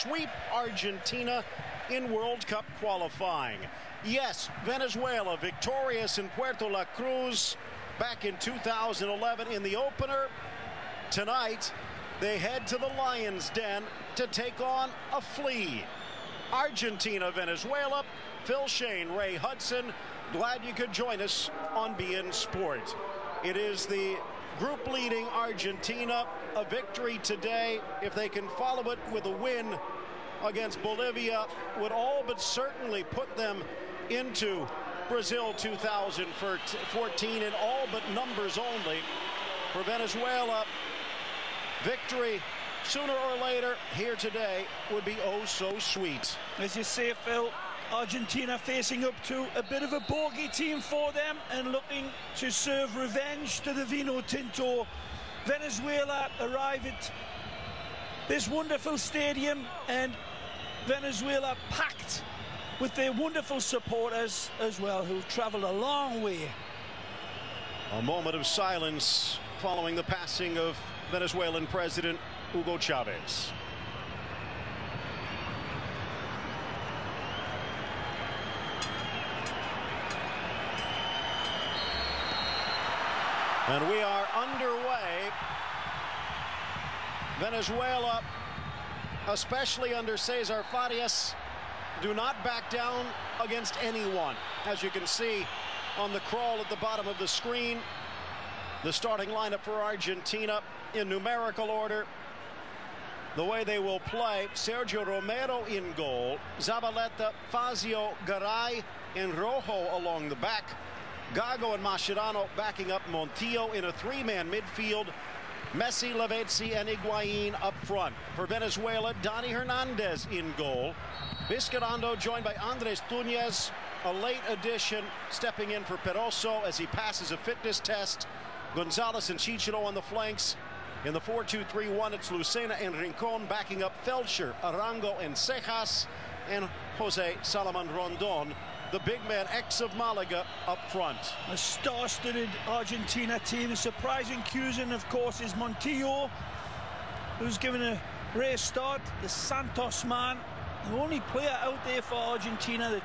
sweep Argentina in World Cup qualifying. Yes, Venezuela victorious in Puerto La Cruz back in 2011 in the opener. Tonight, they head to the Lion's Den to take on a flea. Argentina, Venezuela. Phil Shane, Ray Hudson. Glad you could join us on beIN Sport. It is the group leading Argentina. A victory today, if they can follow it with a win against Bolivia, would all but certainly put them into Brazil 2014 in all but numbers only. For Venezuela, victory sooner or later here today would be oh so sweet. As you say, Phil, Argentina facing up to a bit of a bogey team for them and looking to serve revenge to the Vino Tinto. Venezuela arrive at this wonderful stadium, and Venezuela packed with their wonderful supporters as well, who've traveled a long way. A moment of silence following the passing of Venezuelan President Hugo Chavez. And we are underway. Venezuela, especially under Cesar Farias, do not back down against anyone. As you can see on the crawl at the bottom of the screen, the starting lineup for Argentina in numerical order. The way they will play: Sergio Romero in goal, Zabaleta, Fazio, Garay, and Rojo along the back. Gago and Mascherano backing up Montillo in a three-man midfield. Messi, Lavezzi, and Higuaín up front. For Venezuela, Dani Hernández in goal. Vizcarrondo joined by Andrés Túñez, a late addition, stepping in for Peroso as he passes a fitness test. Gonzalo and Chichero on the flanks. In the 4-2-3-1, it's Lucena and Rincon backing up Felcher, Arango, and Cejas, and Jose Salaman Rondon, the big man, ex of Malaga, up front. A star-studded Argentina team. The surprising cuisine, of course, is Montillo, who's given a rare start. The Santos man, the only player out there for Argentina that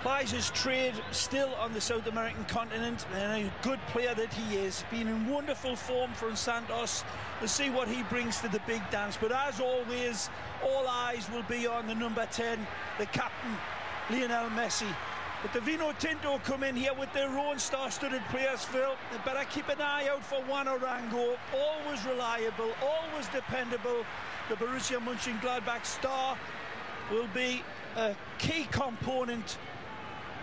plies his trade still on the South American continent, and a good player that he is. Been in wonderful form for Santos. We'll see what he brings to the big dance. But as always, all eyes will be on the number 10, the captain, Lionel Messi. But the Vino Tinto come in here with their own star-studded players, Phil. They better keep an eye out for Juan Arango. Always reliable, always dependable. The Borussia Mönchengladbach star will be a key component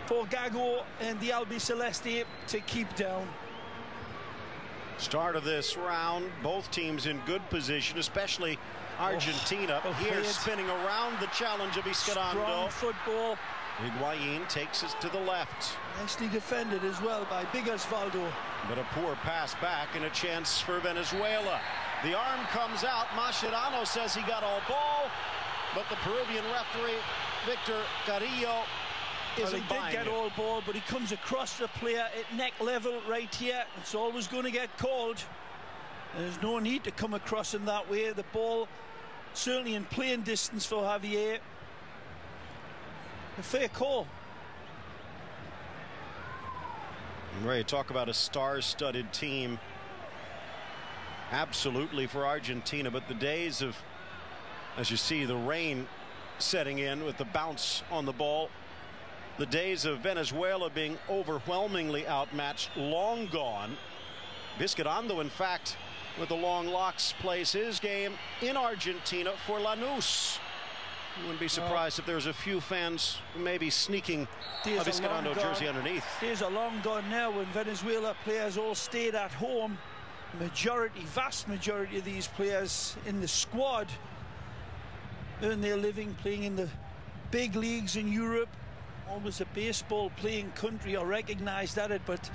for Gago and the Albiceleste to keep down. Start of this round, both teams in good position, especially Argentina. Here spinning around the challenge of Vizcarrondo. Strong football. Higuaín takes us to the left. Nicely defended as well by big Oswaldo. But a poor pass back and a chance for Venezuela. The arm comes out. Mascherano says he got all ball, but the Peruvian referee, Victor Carrillo, isn't buying it. He did get all ball, but he comes across the player at neck level right here. It's always going to get called. There's no need to come across him that way. The ball certainly in playing distance for Javier. A fair call. And Ray, talk about a star-studded team. Absolutely for Argentina, but the days of, as you see, the rain setting in with the bounce on the ball, the days of Venezuela being overwhelmingly outmatched, long gone. Vizcarrondo, in fact, with the long locks, plays his game in Argentina for Lanús. You wouldn't be surprised if there's a few fans maybe sneaking a Vizcarrondo jersey underneath. Days are long gone now when Venezuela players all stayed at home. Vast majority of these players in the squad earn their living playing in the big leagues in Europe. Almost a baseball playing country, I recognize that, but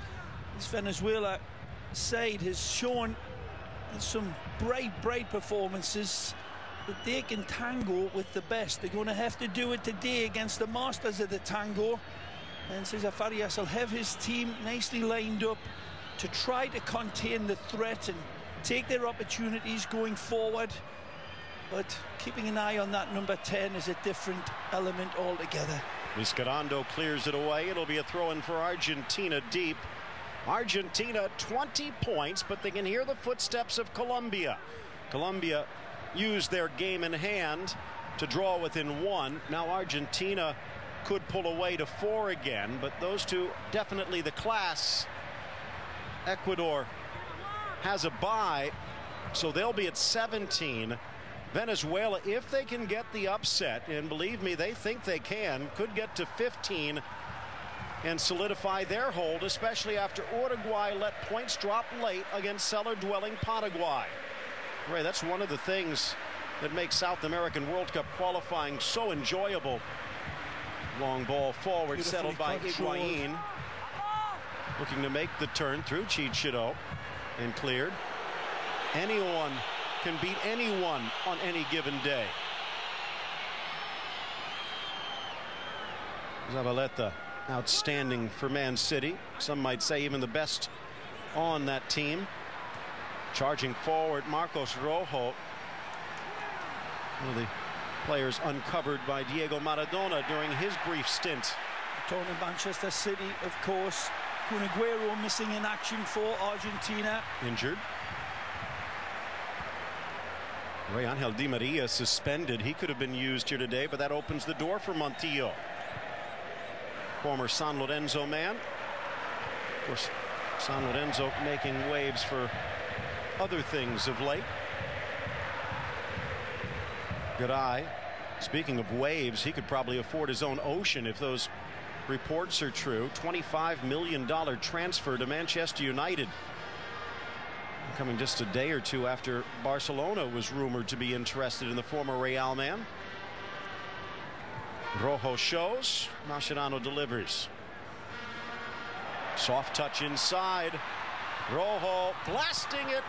this Venezuela side has shown some bright performances that they can tango with the best. They're going to have to do it today against the masters of the tango, and Cesar Farias will have his team nicely lined up to try to contain the threat and take their opportunities going forward. but keeping an eye on that number 10 is a different element altogether. Vizcarrondo clears it away. It'll be a throw-in for Argentina deep. Argentina 20 points, but they can hear the footsteps of Colombia. Colombia used their game in hand to draw within 1. Now Argentina could pull away to 4 again, but those two definitely the class. Ecuador has a bye, so they'll be at 17. Venezuela, if they can get the upset, and believe me, they think they can, could get to 15 and solidify their hold, especially after Uruguay let points drop late against cellar-dwelling Paraguay. Ray, that's one of the things that makes South American World Cup qualifying so enjoyable. Long ball forward, settled by Higuaín. Looking to make the turn through Chichiro and cleared. Anyone can beat anyone on any given day. Zabaleta, outstanding for Man City. Some might say even the best on that team. Charging forward, Marcos Rojo. One of the players uncovered by Diego Maradona during his brief stint. Talking of Manchester City, of course. Kun Aguero missing in action for Argentina. Injured. Angel Di Maria suspended. He could have been used here today, but that opens the door for Montillo. Former San Lorenzo man. Of course, San Lorenzo making waves for other things of late. Garay, speaking of waves, he could probably afford his own ocean if those reports are true. $25 million transfer to Manchester United, coming just a day or two after Barcelona was rumored to be interested in the former Real man. Rojo shows, Mascherano delivers. Soft touch inside. Rojo blasting it,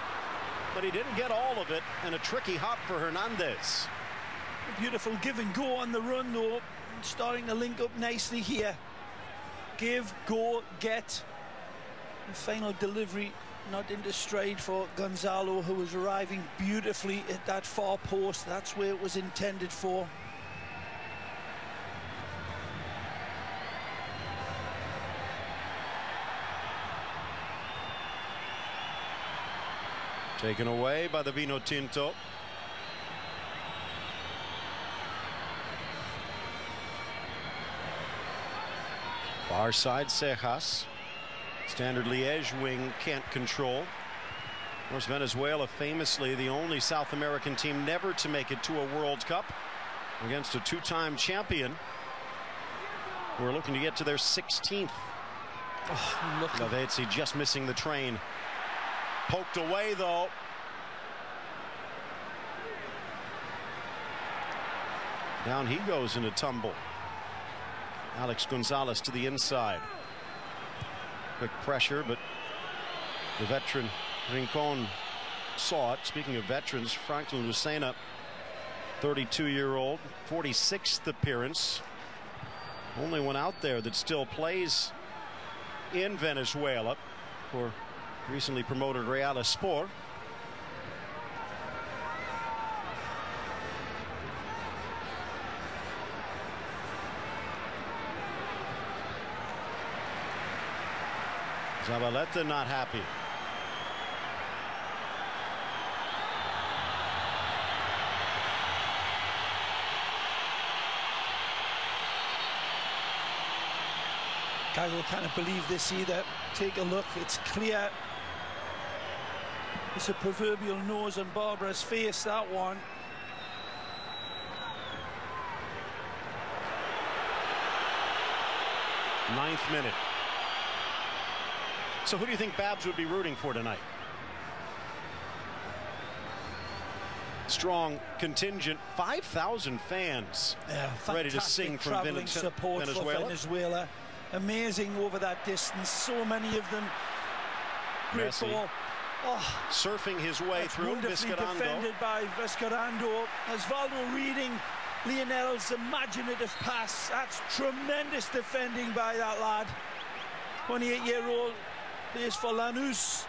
but he didn't get all of it, and a tricky hop for Hernández. A beautiful give and go on the run, though, starting to link up nicely here. Give, go, get. The final delivery not into stride for Gonzalo, who was arriving beautifully at that far post. That's where it was intended for. Taken away by the Vino Tinto. Far side, Cejas. Standard Liège wing can't control. Of course, Venezuela famously the only South American team never to make it to a World Cup against a two-time champion. We're looking to get to their 16th. Oh, Lavezzi just missing the train. Poked away, though. Down he goes in a tumble. Alex Gonzalez to the inside. Quick pressure, but the veteran Rincon saw it. Speaking of veterans, Franklin Lucena, 32-year-old, 46th appearance. Only one out there that still plays in Venezuela for recently promoted Real Sport. Zabaleta not happy. Gago can't believe this either. Take a look, it's clear. It's a proverbial nose on Barbara's face, that one. Ninth minute. So who do you think Babs would be rooting for tonight? Strong contingent, 5,000 fans ready to sing from support Venezuela. For Venezuela. Amazing over that distance. So many of them. Great Messi. ball. Oh, surfing his way through. Wonderfully Vizcarrondo. defended by Vizcarrondo. Oswaldo reading Lionel's imaginative pass. That's tremendous defending by that lad. 28-year-old plays for Lanús.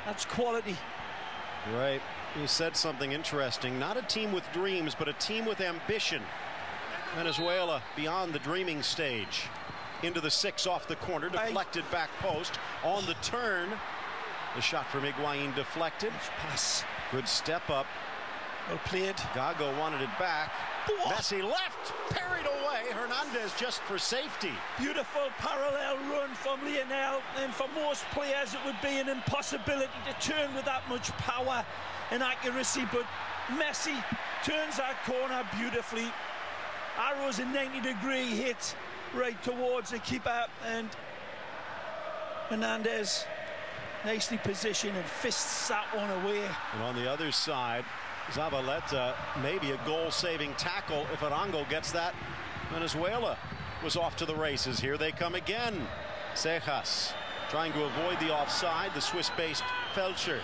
That's quality. Right. He said something interesting. Not a team with dreams, but a team with ambition. Venezuela beyond the dreaming stage. Into the 6 off the corner, deflected back post. On the turn, the shot from Higuaín deflected. Pass. Good step up. Well played. Gago wanted it back. Messi left, parried away. Hernandez just for safety. Beautiful parallel run from Lionel, and for most players it would be an impossibility to turn with that much power and accuracy, but Messi turns that corner beautifully. Arrows a 90-degree hit right towards the keeper, and Hernández nicely positioned and fists that one away. And on the other side, Zabaleta, maybe a goal-saving tackle if Arango gets that. Venezuela was off to the races. Here they come again. Cejas trying to avoid the offside. The Swiss-based Felcher,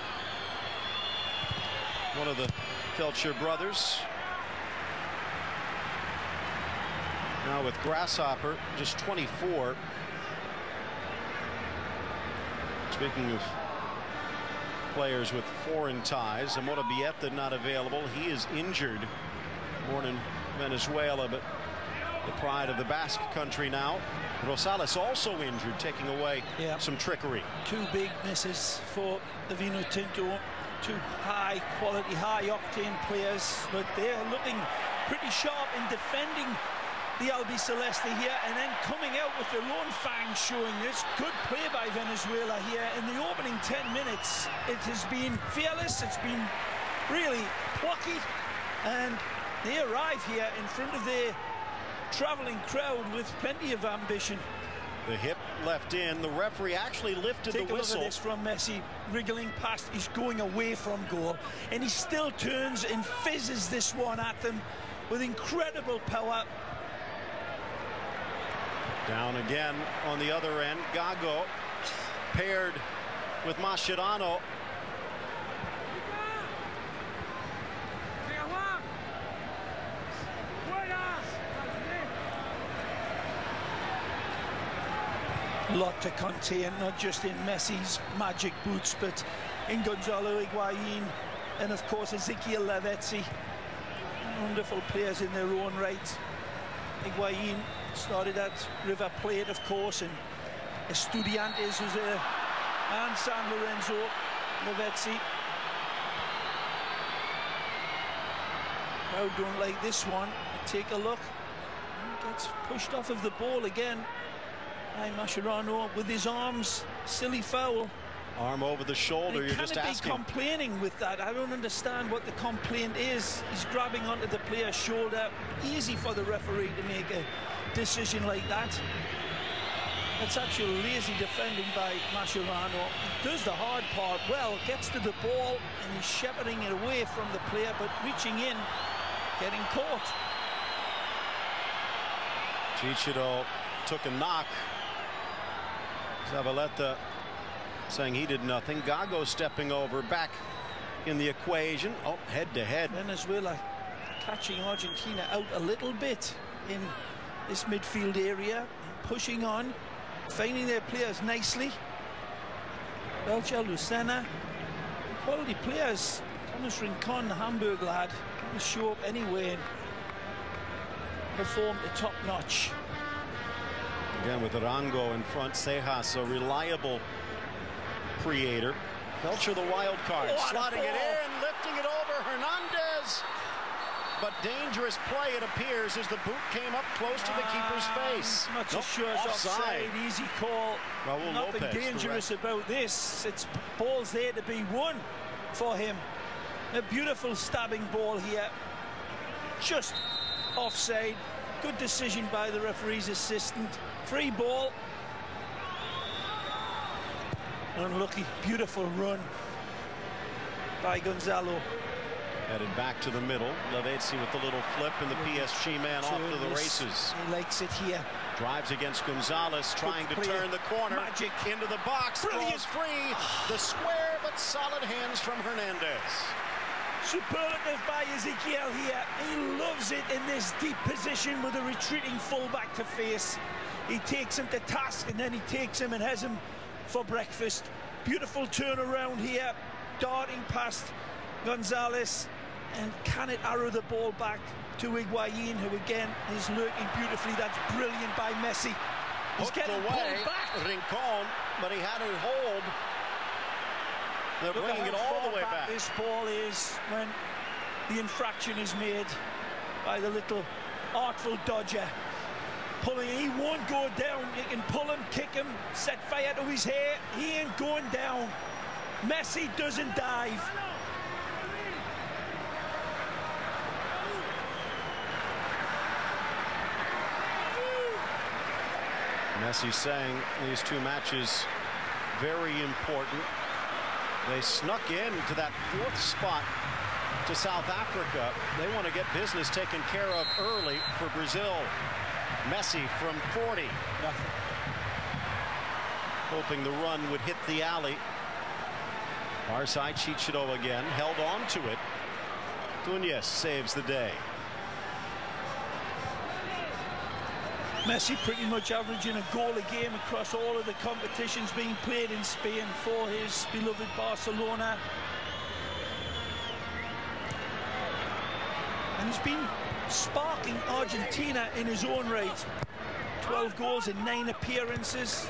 one of the Felcher brothers. Now with Grasshopper, just 24. Speaking of players with foreign ties, Amora Bieta not available. He is injured. Born in Venezuela, but the pride of the Basque country now. Rosales also injured, taking away some trickery. 2 big misses for the Vino Tinto. 2 high-quality, high-octane players, but they're looking pretty sharp in defending the Albiceleste here, and then coming out with their own fangs showing. This good play by Venezuela here in the opening 10 minutes. It has been fearless, it's been really plucky, and they arrive here in front of their traveling crowd with plenty of ambition. The hip left in. The referee actually lifted the whistle. Take a look at this from Messi, wriggling past. He's going away from goal, and he still turns and fizzes this one at them with incredible power. Down again on the other end. Gago paired with Mascherano. A lot to contain, not just in Messi's magic boots, but in Gonzalo, Higuaín, and of course Ezequiel, Lavezzi. Wonderful players in their own right. Higuaín started at River Plate, of course, and Estudiantes was there, and San Lorenzo. Lavezzi. Crowd don't like this one. Take a look. He gets pushed off of the ball again. Mascherano with his arms. Silly foul. Arm over the shoulder. You're just asking. Be complaining with that. I don't understand what the complaint is. He's grabbing onto the player's shoulder. Easy for the referee to make a decision like that. That's actually lazy defending by Mascherano. He does the hard part well, gets to the ball, and he's shepherding it away from the player, but reaching in, getting caught. Chichiro took a knock. Zabaleta saying he did nothing. Gago stepping over, back in the equation. Oh, head to head. Venezuela catching Argentina out a little bit in this midfield area, pushing on, finding their players nicely. Belcher, Lucena, quality players. Thomas Rincon, the Hamburg lad, will show up anyway and perform the top notch. Again with Arango in front, Cejas, a reliable creator. Felcher the wild card, slotting it in, lifting it over, Hernández. But dangerous play, it appears, as the boot came up close to the keeper's face. Not so sure it's offside. Easy call. Raul Nothing Lopez, dangerous about this. It's balls there to be won for him. A beautiful stabbing ball here. Just offside. Good decision by the referee's assistant. Free ball. Unlucky. Beautiful run by Gonzalo. Headed back to the middle. Lavezzi with the little flip, and the PSG man off to the races. He likes it here. Drives against Gonzalez, trying to turn the corner. Magic into the box. Brilliant. Free. The square, but solid hands from Hernández. Superlative by Ezequiel here. He loves it in this deep position with a retreating fullback to face. He takes him to task, and then he takes him and has him for breakfast. Beautiful turnaround here, darting past Gonzalez, and can it arrow the ball back to Higuaín, who again is lurking beautifully. That's brilliant by Messi. He's getting away, pulled back. Rincon, but he had it hold. They're bringing it all the way back. This ball is when the infraction is made by the little artful dodger. Pulling, he won't go down. You can pull him, kick him, set fire to his hair. He ain't going down. Messi doesn't dive. Messi saying these two matches very important. They snuck in to that 4th spot to South Africa. They want to get business taken care of early for Brazil. Messi from 40. Nothing. Hoping the run would hit the alley. Far side, Chichiro again, held on to it. Túñez saves the day. Messi pretty much averaging a goal a game across all of the competitions being played in Spain for his beloved Barcelona. And he's been sparking Argentina in his own right. 12 goals in 9 appearances.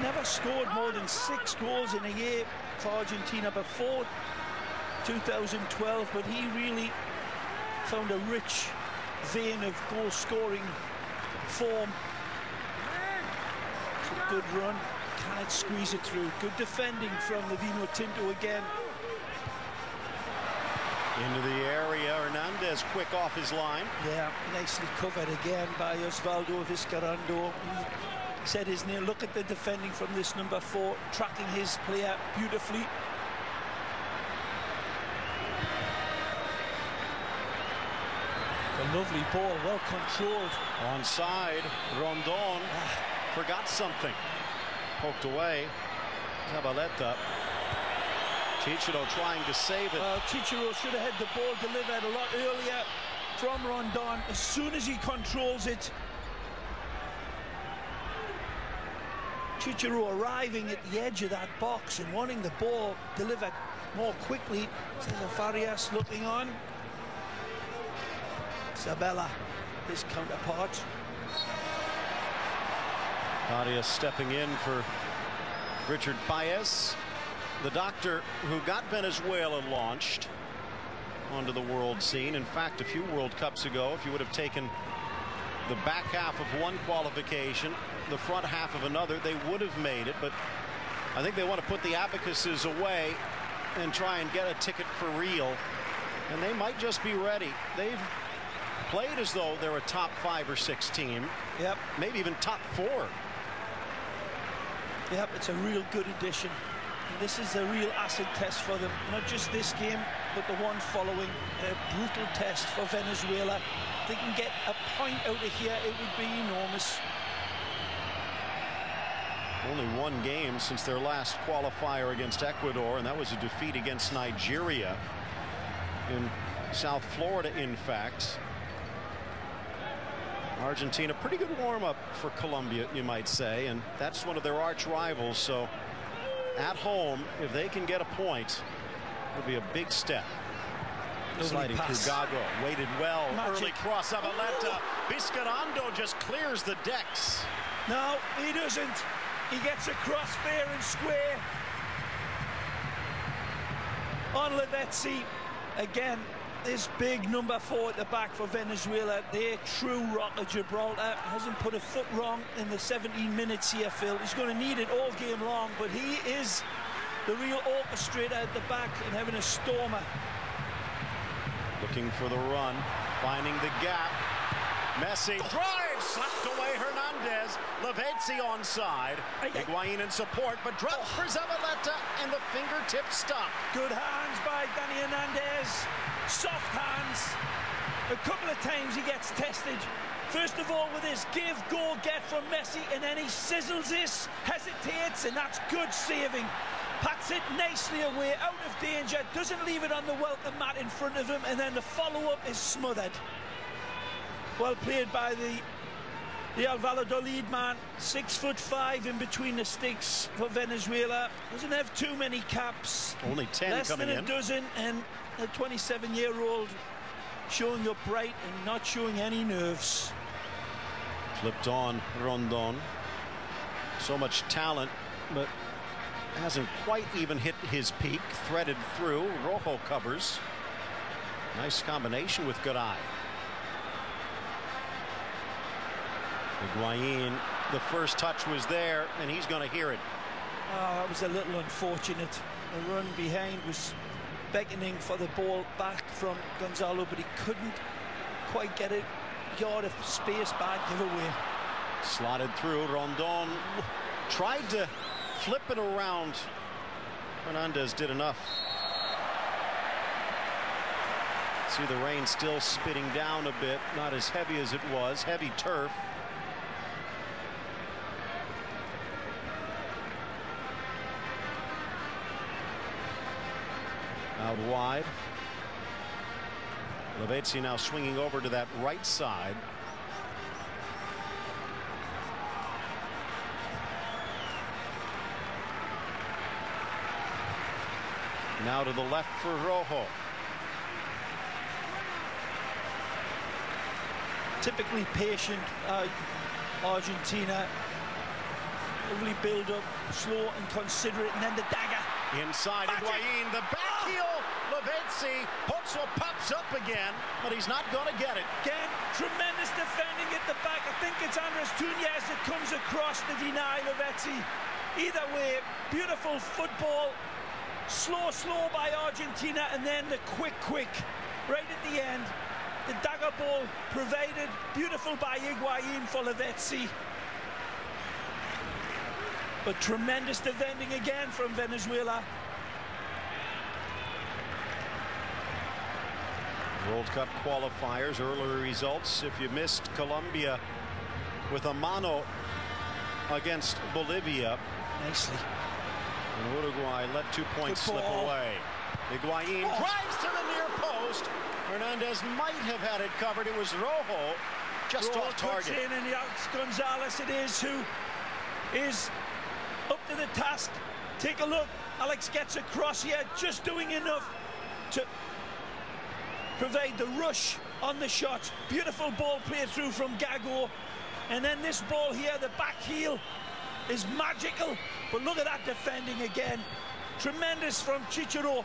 Never scored more than 6 goals in a year for Argentina before 2012, but he really found a rich vein of goal-scoring form. It's a good run. Can't squeeze it through. Good defending from the Vino Tinto again. Into the area, Hernández quick off his line. Yeah, nicely covered again by Oswaldo Vizcarrondo. He said his name. Look at the defending from this number 4, tracking his player beautifully. A lovely ball, well controlled. Onside, Rondon forgot something. Poked away. Zabaleta. Chichiro trying to save it. Chichiro should have had the ball delivered a lot earlier from Rondon. As soon as he controls it. Chichiro arriving at the edge of that box and wanting the ball delivered more quickly. Cesar Farias looking on. Sabella, his counterpart. Farias stepping in for Richard Paez, the doctor who got Venezuela launched onto the world scene. In fact, a few World Cups ago, if you would have taken the back half of one qualification, the front half of another, they would have made it. But I think they want to put the abacuses away and try and get a ticket for real. And they might just be ready. They've played as though they're a top 5 or 6 team. Yep. Maybe even top 4. Yep, it's a real good addition. And this is a real acid test for them. Not just this game, but the one following. A brutal test for Venezuela. If they can get a point out of here, it would be enormous. Only one game since their last qualifier against Ecuador, and that was a defeat against Nigeria in South Florida, in fact. Argentina, pretty good warm-up for Colombia, you might say, and that's one of their arch rivals. So at home, if they can get a point, it'll be a big step. Sliding through Gago, waited well. Magic. Early cross, Zabaleta. Vizcarrondo just clears the decks. No, he doesn't. He gets across fair and square on Lavezzi. Again, this big number 4 at the back for Venezuela, their true Rock of Gibraltar, hasn't put a foot wrong in the 17 minutes here, Phil. He's going to need it all game long, but he is the real orchestrator at the back and having a stormer. Looking for the run, finding the gap. Messi drives, slapped away Hernández. Lavezzi onside. Higuaín in support, but dropped for Zabaleta, and the fingertip stop. Good hands by Dani Hernández. Soft hands. A couple of times he gets tested. First of all with his give, goal, get from Messi, and then he sizzles this, hesitates, and that's good saving. Pats it nicely away, out of danger, doesn't leave it on the welcome mat in front of him, and then the follow-up is smothered. Well played by the the Valladolid man, 6'5" in between the sticks for Venezuela. Doesn't have too many caps. Only 10 less coming than in. a dozen, and a 27-year-old showing up bright and not showing any nerves. Flipped on Rondon. So much talent, but hasn't quite even hit his peak. Threaded through. Rojo covers. Nice combination with Garay. Higuaín, the first touch was there, and he's going to hear it. Oh, that was a little unfortunate. The run behind was beckoning for the ball back from Gonzalo, but he couldn't quite get it. Yard of space, bad giveaway. Slotted through. Rondon tried to flip it around. Fernández did enough. See the rain still spitting down a bit, not as heavy as it was. Heavy turf. Out wide. Lavezzi now swinging over to that right side. Now to the left for Rojo. Typically patient Argentina. Lovely build up, slow and considerate, and then the dagger. Inside Higuaín, the back heel. Lavezzi puts or pops up again, but he's not going to get it. Again, tremendous defending at the back. I think it's Andrés Túñez that comes across to deny Lavezzi. Either way, beautiful football. Slow by Argentina, and then the quick right at the end. The dagger ball provided, beautiful by Higuaín for Lavezzi. But tremendous defending again from Venezuela. World Cup qualifiers, earlier results. If you missed Colombia with a mano against Bolivia. Nicely. And Uruguay let 2 points slip away. Higuaín drives to the near post. Hernández might have had it covered. It was Rojo just off target. In, and Gonzalez it is who is up to the task. Take a look. Alex gets across here, just doing enough to provide the rush on the shot. Beautiful ball play through from Gago. And then this ball here, the back heel, is magical. But look at that defending again. Tremendous from Chicharo.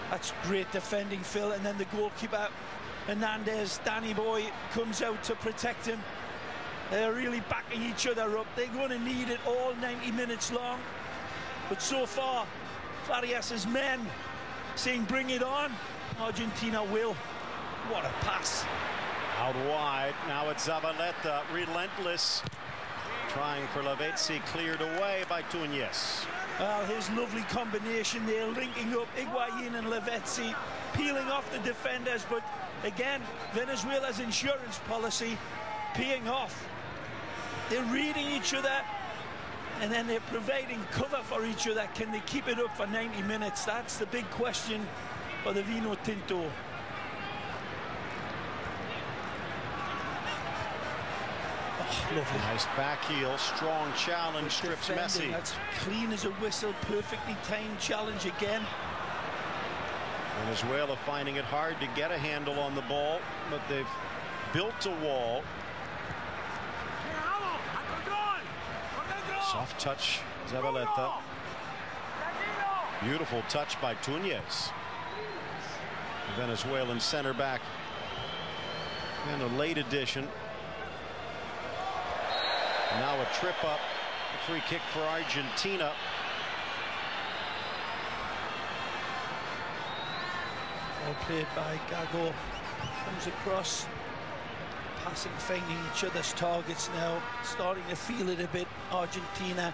That's great defending, Phil. And then the goalkeeper, Hernández, Dani boy, comes out to protect him. They're really backing each other up. They're going to need it all 90 minutes long. But so far, Farias's men saying bring it on. Argentina will. What a pass. Out wide. Now it's Zabaleta. Relentless. Trying for Lavezzi. Cleared away by Túñez. Well, his lovely combination there, linking up Higuaín and Lavezzi, peeling off the defenders. But again, Venezuela's insurance policy paying off. They're reading each other, and then they're providing cover for each other. Can they keep it up for 90 minutes? That's the big question for the Vino Tinto. Oh, lovely. Nice back heel, strong challenge, strips Messi. That's clean as a whistle, perfectly timed challenge again. Venezuela finding it hard to get a handle on the ball, but they've built a wall. Soft touch, Zabaleta. Beautiful touch by Túñez. The Venezuelan center back. And a late addition. Now a trip up. A free kick for Argentina. Well played by Gago. Comes across. Passing, finding each other's targets now. Starting to feel it a bit, Argentina.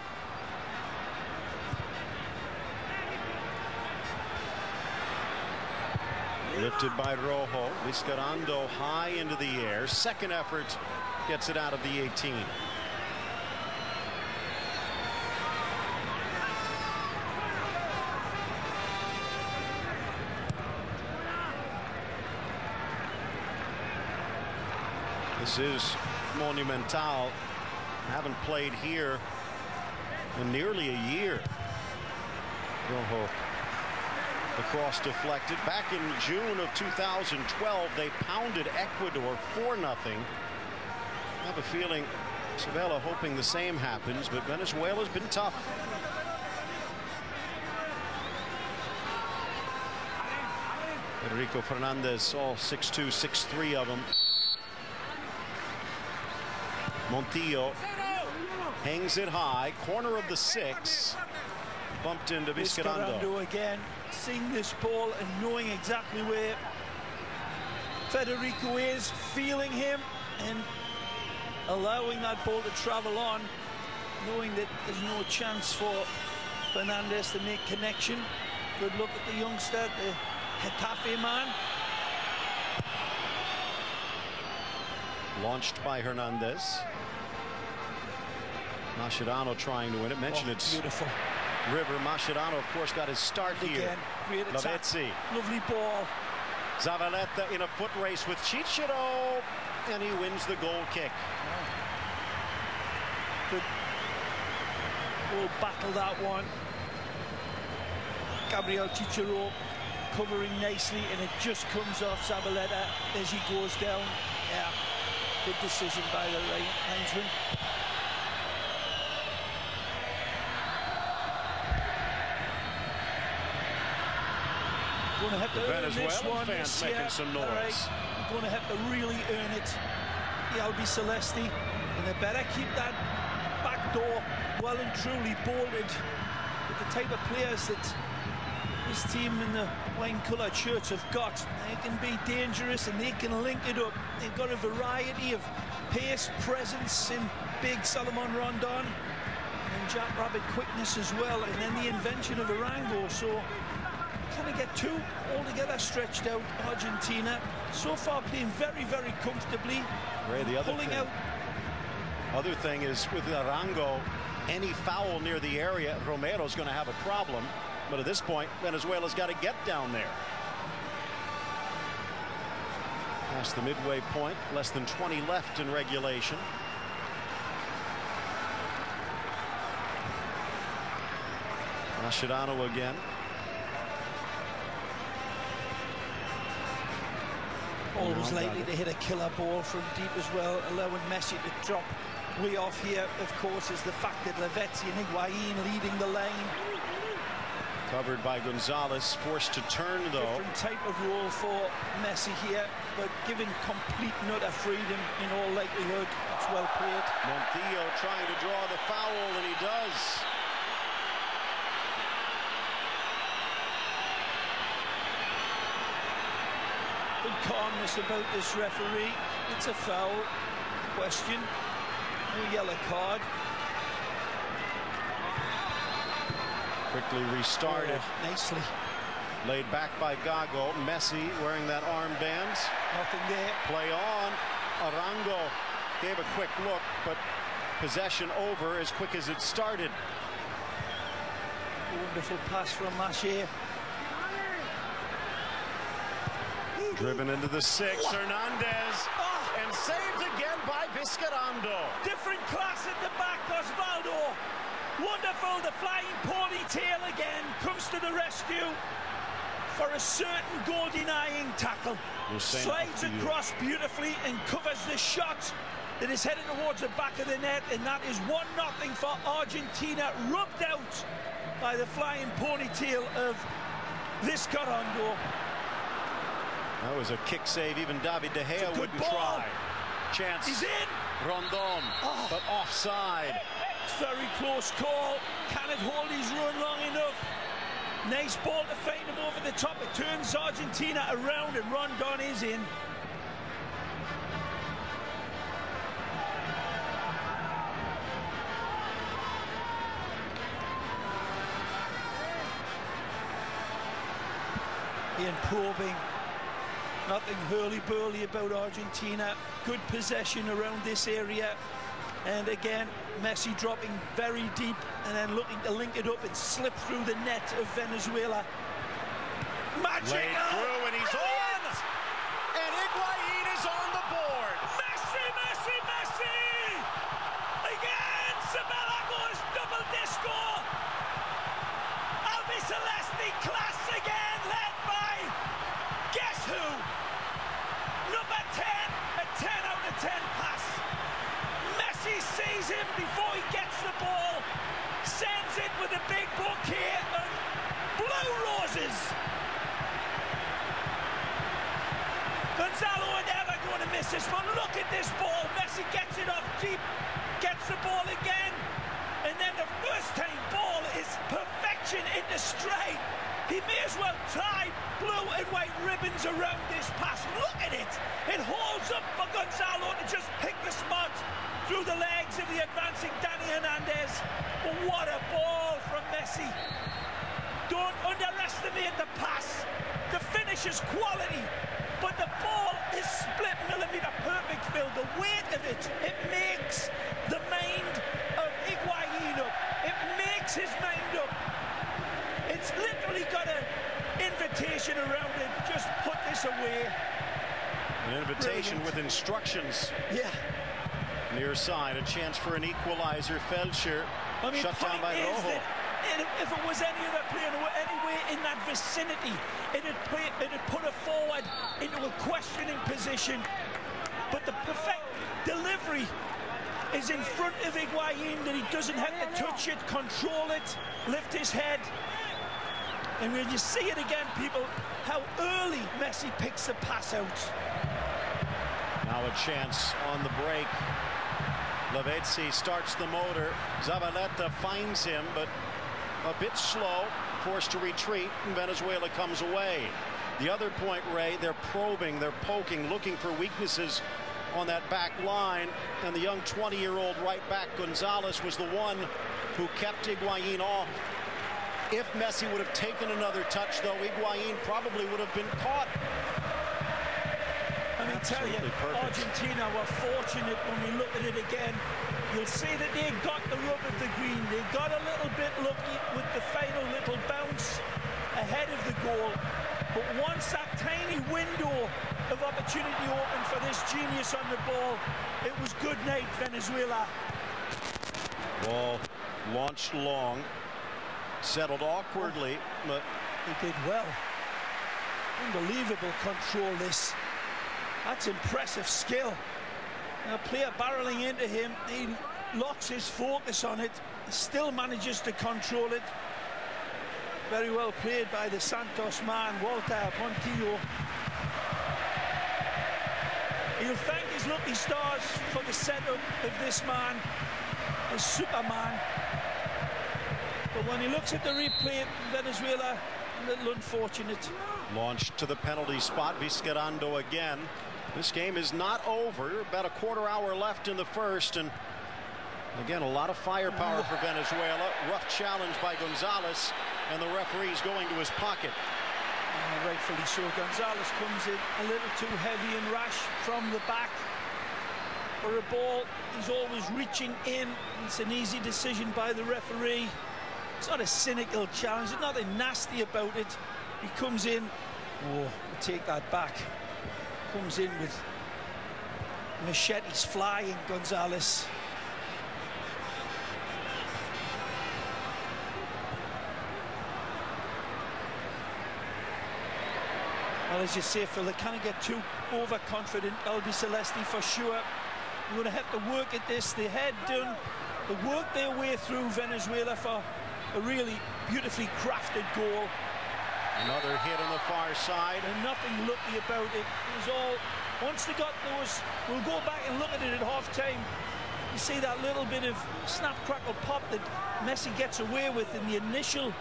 Lifted by Rojo. Vizcarrondo high into the air. Second effort gets it out of the 18. This is Monumental. Haven't played here in nearly a year. Rojo. The cross deflected. Back in June of 2012, they pounded Ecuador 4-0. I have a feeling Sabella hoping the same happens, but Venezuela's been tough. Federico Fernández, all 6'2", 6'3" of them. Montillo hangs it high, corner of the 6, bumped into Vizcarrondo. Again, seeing this ball and knowing exactly where Federico is, feeling him and allowing that ball to travel on, knowing that there's no chance for Fernández to make connection. Good look at the youngster, the Getafe man. Launched by Hernández. Mascherano trying to win it. Mentioned it's beautiful. River. Mascherano, of course, got his start here. Lavezzi. Lovely ball. Zabaleta in a foot race with Chichero, and he wins the goal kick. Good. We'll battle that one. Gabriel Chichero covering nicely, and it just comes off Zabaleta as he goes down. Yeah, good decision by the linesman. Going to have to earn this one. Fans making some noise. Right. Going to have to really earn it. The Albi Celesti, and they better keep that back door well and truly bolted with the type of players that this team in the wine-coloured shirts have got. They can be dangerous and they can link it up. They've got a variety of pace, presence in big Salomon Rondon and jackrabbit quickness as well, and then the invention of Arango. So kind of get two altogether stretched out. Argentina so far playing very, very comfortably. Ray, the other thing is with Arango, any foul near the area, Romero's going to have a problem. But at this point, Venezuela's got to get down there. Past the midway point, less than 20 left in regulation. Mascherano again. Always likely to hit a killer ball from deep as well, allowing Messi to drop way off here. Of course, is the fact that Lavezzi and Higuaín leading the lane. Covered by Gonzalez, forced to turn though. Different type of role for Messi here, but given complete and utter freedom in all likelihood. It's well played. Montillo trying to draw the foul, and he does. Good calmness about this referee. It's a foul. Question. No yellow card. Quickly restarted. Oh, nicely. Laid back by Gago. Messi wearing that armband. Nothing there. Play on. Arango gave a quick look, but possession over as quick as it started. Wonderful pass from Mascherano. Driven into the 6, Hernández, and saved again by Vizcarrondo. Different class at the back, Oswaldo. Wonderful, the flying ponytail again comes to the rescue for a certain goal-denying tackle. Slides across beautifully and covers the shot that is headed towards the back of the net, and that is 1-0 for Argentina, rubbed out by the flying ponytail of Vizcarrondo. That was a kick save. Even David De Gea wouldn't try. Chance. He's in. Rondon, but offside. Very close call. Can it hold his run long enough? Nice ball to find him over the top. It turns Argentina around, and Rondon is in. Ian probing. Nothing hurly-burly about Argentina. Good possession around this area. And again, Messi dropping very deep and then looking to link it up and slip through the net of Venezuela. Mascherano! Laid through, and he's on! And Higuaín is on the board! Messi! sees him before he gets the ball, sends it with a big bouquet of blue roses. Gonzalo are never going to miss this one. Look at this ball. Messi gets it off deep, gets the ball again, and then the first time ball is perfection into straight. He may as well tie blue and white ribbons around this pass. Look at it. It holds up for Gonzalo to just pick the spot through the legs of the advancing Dani Hernández. But what a ball from Messi. Don't underestimate the pass. The finish is quality, but the ball is split millimeter perfect, Phil. The weight of it, it makes the mind of Higuaín up. It makes his mind up. It's literally got an invitation around it. Just put this away. An invitation with instructions. Yeah. Near side, a chance for an equalizer. Felcher shut down by Rojo. If it was any other player anywhere in that vicinity, it'd put it forward into a questioning position. But the perfect delivery is in front of Higuaín, that he doesn't have to touch it, control it, lift his head. And when you see it again, people, how early Messi picks the pass out. Now a chance on the break. Lavezzi starts the motor. Zabaleta finds him, but a bit slow, forced to retreat, and Venezuela comes away. The other point, Ray, they're probing, they're poking, looking for weaknesses on that back line, and the young 20-year-old right back Gonzalez was the one who kept Higuaín off. If Messi would have taken another touch, though, Higuaín probably would have been caught. I mean, tell you, Argentina were fortunate when we look at it again. You'll see that they got the rub of the green. They got a little bit lucky with the final little bounce ahead of the goal. But once that tiny window of opportunity opened for this genius on the ball, it was good night, Venezuela. Ball launched long, settled awkwardly, but he did well. Unbelievable control, this. That's impressive skill. Now, player barreling into him, he locks his focus on it, still manages to control it. Very well played by the Santos man, Montillo. He'll thank his lucky stars for the setup of this man, the Superman. But when he looks at the replay, Venezuela, a little unfortunate. Launched to the penalty spot, Vizcarrondo again. This game is not over. About a quarter hour left in the first, and again, a lot of firepower for Venezuela. Rough challenge by Gonzalez, and the referee's going to his pocket. Rightfully so. Gonzalez comes in a little too heavy and rash from the back. For a ball, he's always reaching in. It's an easy decision by the referee. It's not a cynical challenge. There's nothing nasty about it. He comes in. Oh, we'll take that back. Comes in with machetes flying, Gonzalez. Well, as you say, Phil, they can't get too overconfident. Albiceleste for sure. You're going to have to work at this. They had done the work their way through Venezuela for a really beautifully crafted goal. Another hit on the far side. And nothing lucky about it. It was all, once they got those, we'll go back and look at it at half-time. You see that little bit of snap, crackle, pop that Messi gets away with in the initial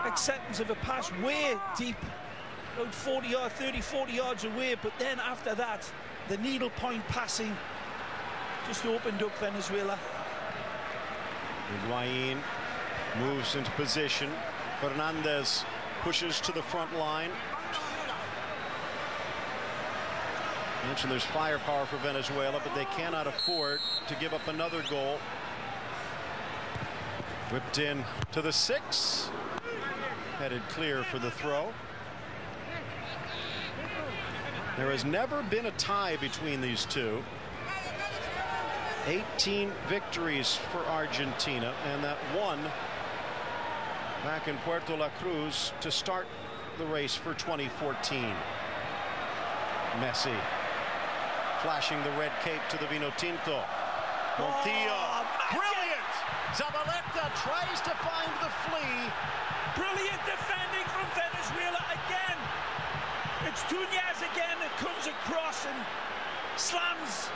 acceptance of a pass way deep, about 40 yards, 30, 40 yards away. But then after that, the needle point passing just opened up Venezuela. Higuaín moves into position. Fernández pushes to the front line. I mentioned there's firepower for Venezuela, but they cannot afford to give up another goal. Whipped in to the 6. Headed clear for the throw. There has never been a tie between these two. 18 victories for Argentina, and that one back in Puerto La Cruz to start the race for 2014. Messi flashing the red cape to the Vinotinto. Montillo, brilliant! Zabaleta tries to find the flea. Brilliant defending from Venezuela again. It's Túñez again that comes across and slams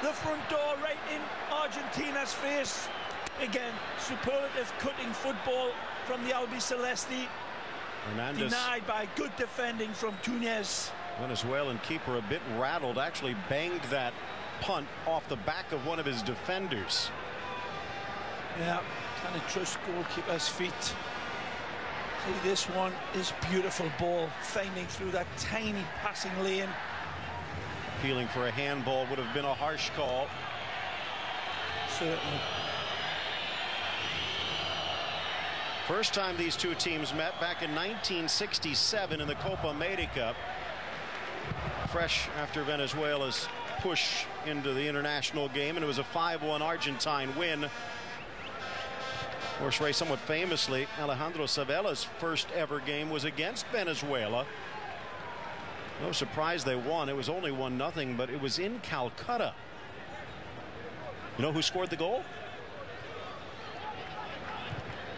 the front door right in Argentina's face. Again, superlative cutting football from the Albiceleste. Hernández. Denied by good defending from Túñez. Venezuelan keeper a bit rattled, actually banged that punt off the back of one of his defenders. Yeah, kind of trust goalkeeper's feet. See, this one is beautiful ball, finding through that tiny passing lane. Appealing for a handball would have been a harsh call. Certainly. First time these two teams met back in 1967 in the Copa America. Fresh after Venezuela's push into the international game, and it was a 5-1 Argentine win. Of course, Ray, somewhat famously, Alejandro Sabela's first ever game was against Venezuela. No surprise they won. It was only 1-0, but it was in Calcutta. You know who scored the goal?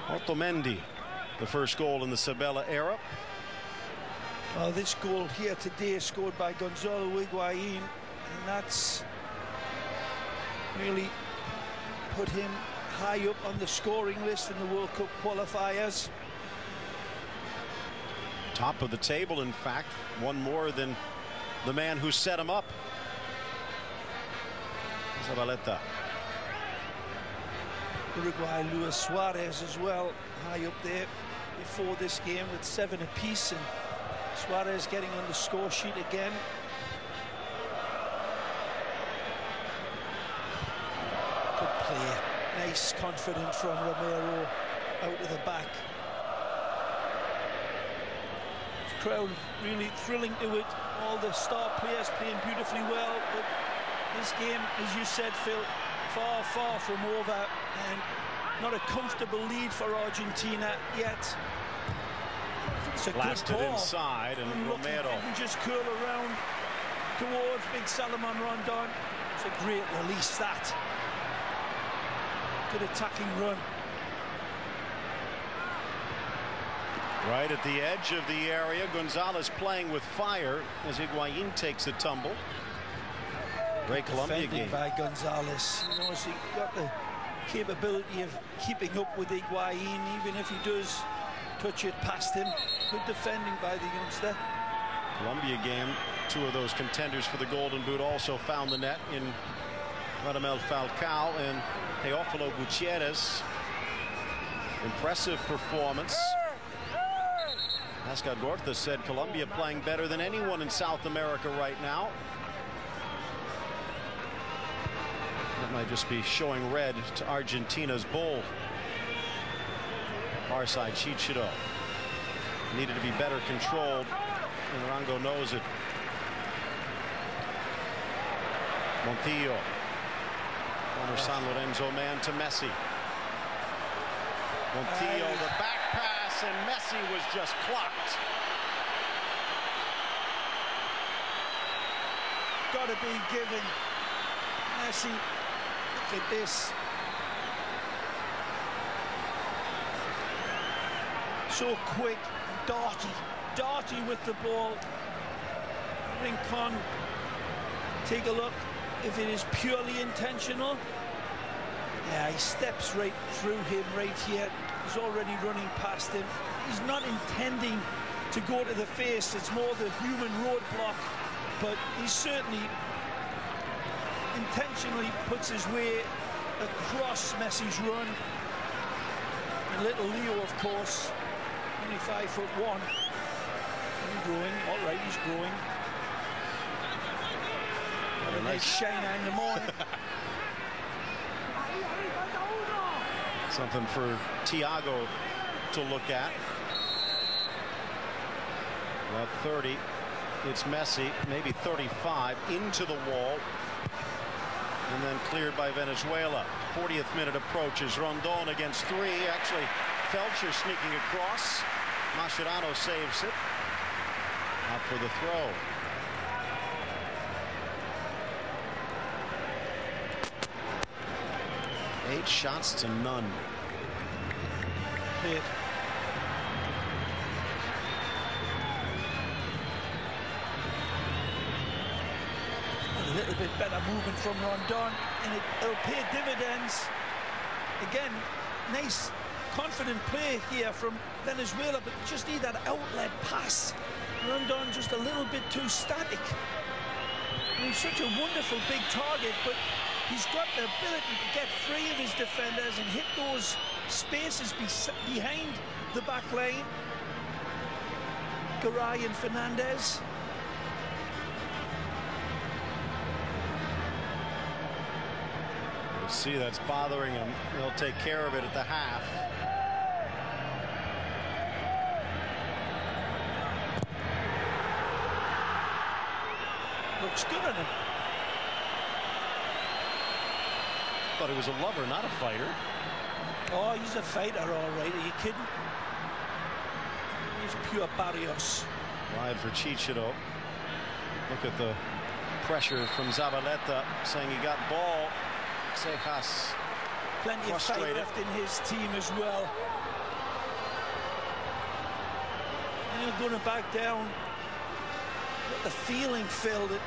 Otamendi, the first goal in the Sabela era. This goal here today is scored by Gonzalo Higuaín, and that's really put him high up on the scoring list in the World Cup qualifiers. Top of the table, in fact, one more than the man who set him up. Zabaleta. Uruguay Luis Suarez as well, high up there before this game with 7 apiece, and Suarez getting on the score sheet again. Good play. Nice, confident from Romero out of the back. The crowd really thrilling to it. All the star players playing beautifully well, but this game, as you said, Phil, far, far from over, and not a comfortable lead for Argentina yet. It's a blasted good ball inside, and Romero didn't just curl around towards big Salomon Rondon. It's a great release, that. Good attacking run. right at the edge of the area. Gonzalez playing with fire as Higuaín takes a tumble. Great Colombia game by Gonzalez. You know, so he got the capability of keeping up with Higuaín, even if he does touch it past him. Good defending by the youngster. Colombia game, two of those contenders for the Golden Boot also found the net in Radamel Falcao and Teófilo Gutiérrez. Impressive performance. Ascad Gorta said Colombia playing better than anyone in South America right now. That might just be showing red to Argentina's bull. Far side, Chichiro. Needed to be better controlled, and Rango knows it. Montillo. Former San Lorenzo man to Messi. Montillo, the back pass, and Messi was just clocked. Gotta be given. Messi, look at this. So quick, darty with the ball. Rincon, take a look if it is purely intentional. Yeah, he steps right through him right here. He's already running past him. He's not intending to go to the face. It's more the human roadblock, but he certainly intentionally puts his way across Messi's run. And little Leo, of course, only 5'1". He's growing. All right, he's growing. Have a nice shine in the morning. Something for Thiago to look at. At 30, it's Messi, maybe 35, into the wall. And then cleared by Venezuela. 40th minute approaches. Rondon against 3. Actually, Felcher sneaking across. Mascherano saves it. Out for the throw. 8 shots to none. Hit. A little bit better movement from Rondon, and it'll pay dividends. Again, nice, confident play here from Venezuela, but just need that outlet pass. Rondon just a little bit too static. And he's such a wonderful big target, but he's got the ability to get free of his defenders and hit those spaces behind the back lane. Garay and Fernández. See, that's bothering him. He'll take care of it at the half. Looks good on him. Thought he was a lover, not a fighter. Oh, he's a fighter, all right. Are you kidding? He's pure barrios. Wide for Chichiro. Look at the pressure from Zabaleta, saying he got ball. Cejas plenty of fight left in his team as well. And going to back down. Got the feeling, Phil, that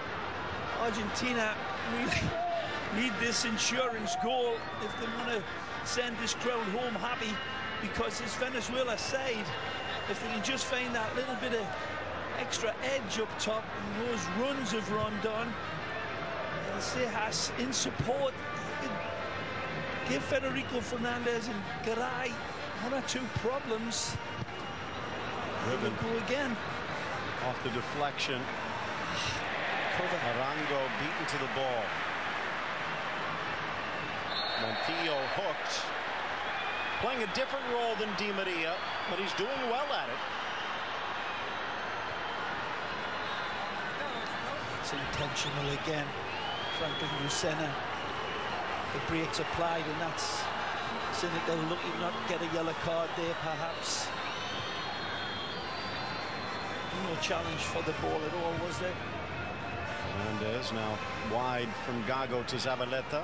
Argentina really need this insurance goal if they want to send this crowd home happy, because this Venezuela side, if they can just find that little bit of extra edge up top and those runs of Rondon, Cejas in support, give Federico, Fernández and Garay 1 or 2 problems. Ribbon go again. Off the deflection. Arango beaten to the ball. Montillo hooked. Playing a different role than Di Maria, but he's doing well at it. It's intentional again. Franklin Lucena. The brakes applied, and that's cynical, looking not to get a yellow card there, perhaps. No challenge for the ball at all, was there? Hernández now wide from Gago to Zabaleta.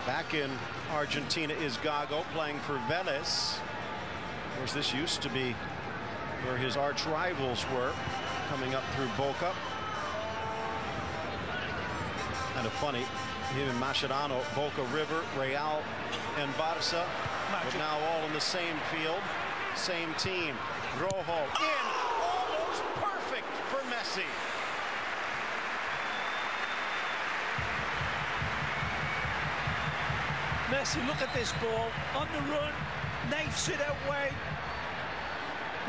Back in Argentina is Gago, playing for Vélez. Of course, this used to be where his arch rivals were, coming up through Boca. Kind of funny. Him and Mascherano, Boca River, Real, and Barça, but now all in the same field, same team. Rojo in, almost perfect for Messi. Messi, look at this ball on the run, knifes it out wide.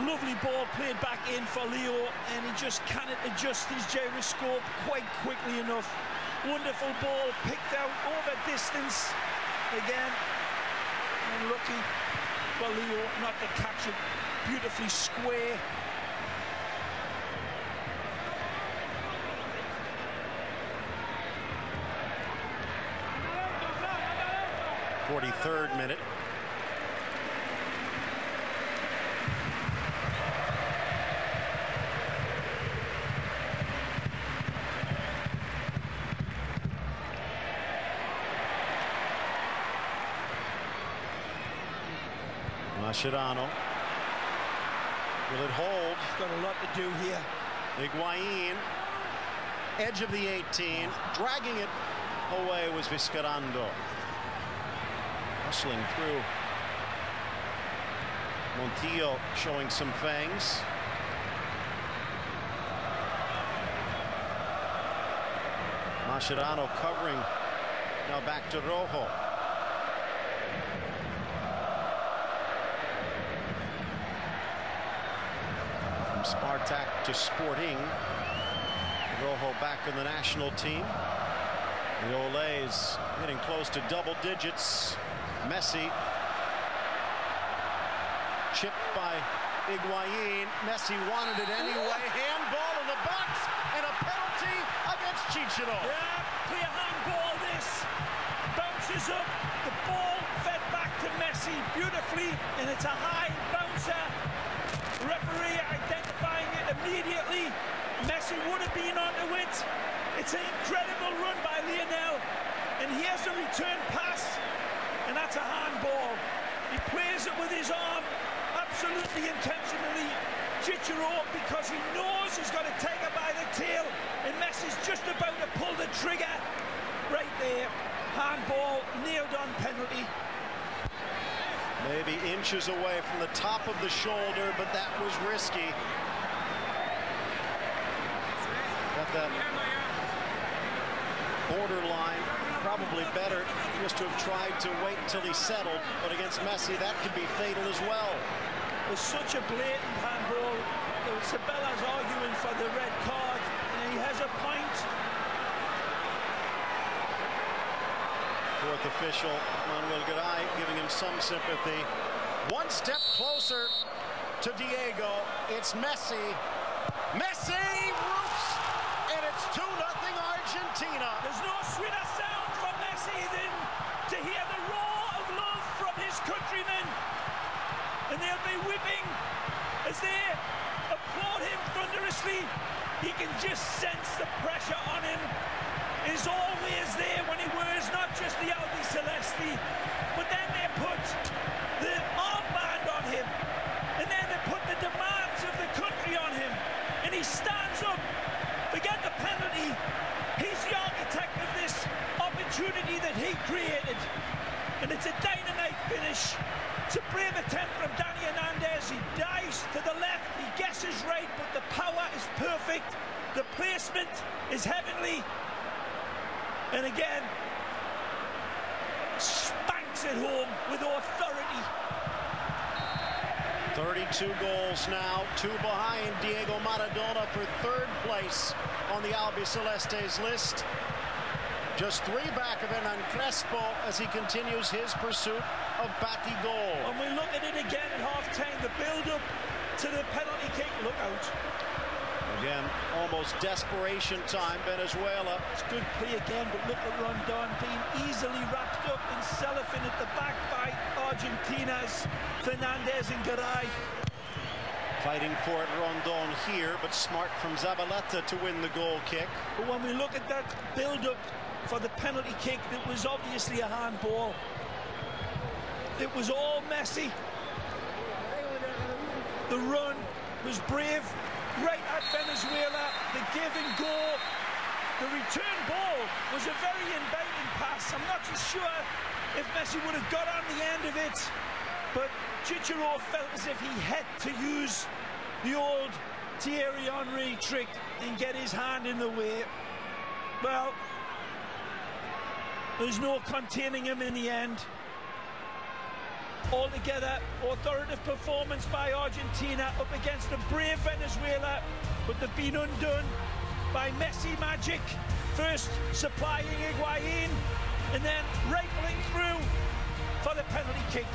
Lovely ball played back in for Leo, and he just cannot adjust his gyroscope quite quickly enough. Wonderful ball picked out over distance again. Unlucky for Leo not to catch it beautifully square. '43rd minute. Mascherano. Will it hold? Got a lot to do here. Higuaín, edge of the 18, dragging it away was Vizcarrondo. Hustling through. Montillo showing some fangs. Mascherano covering. Now back to Rojo. Spartak to Sporting. Rojo back in the national team. The Olays hitting close to double digits. Messi chipped by Higuaín. Messi wanted it anyway. Handball in the box and a penalty against Chichiro. Yeah, clear handball this. Bounces up. The ball fed back to Messi beautifully, and it's a high bouncer. Referee identifying it immediately. Messi would have been onto it. It's an incredible run by Lionel. And here's the return pass. and that's a handball. He plays it with his arm, absolutely intentionally, Cicero, because he knows he's got to take it by the tail, and Messi's just about to pull the trigger. Right there, handball, nailed on penalty. Maybe inches away from the top of the shoulder, but that was risky. Got that borderline. Probably better just to have tried to wait until he settled, but against Messi that could be fatal as well. It's such a blatant handball. Sabella's arguing for the red card, and he has a point. Fourth official, Garay, giving him some sympathy. One step closer to Diego. It's Messi. Messi roofs, and it's 2-0 Argentina. There's no sweeter sound from Messi than to hear the roar of love from his countrymen. And they'll be weeping as they applaud him thunderously. He can just sense the pressure on him. Is always there when he wears not just the Albi Celeste, but then they put the armband on him, and then they put the demands of the country on him, and he stands up. Forget the penalty. He's the architect of this opportunity that he created, and it's a dynamite finish. It's a brave attempt from Dani Hernández. He dives to the left, he guesses right, but the power is perfect. The placement is heavenly. And again, spanks it home with authority. 32 goals now, 2 behind Diego Maradona for third place on the Albicelestes list. Just 3 back of Hernan Crespo as he continues his pursuit of Batigol. When we look at it again at half-time, the build-up to the penalty kick, look out. Again, almost desperation time, Venezuela. It's good play again, but look at Rondon being easily wrapped up in cellophane at the back by Argentina's Fernández and Garay. Fighting for it, Rondon here, but smart from Zabaleta to win the goal kick. But when we look at that build-up for the penalty kick, that was obviously a handball. It was all Messi. The run was brave. Right at Venezuela, the give and go. The return ball was a very inviting pass. I'm not so sure if Messi would have got on the end of it, but Cicero felt as if he had to use the old Thierry Henry trick and get his hand in the way. Well, there's no containing him in the end. Altogether, authoritative performance by Argentina up against a brave Venezuela, but they've been undone by Messi magic. First supplying Higuaín, and then rifling through for the penalty kick.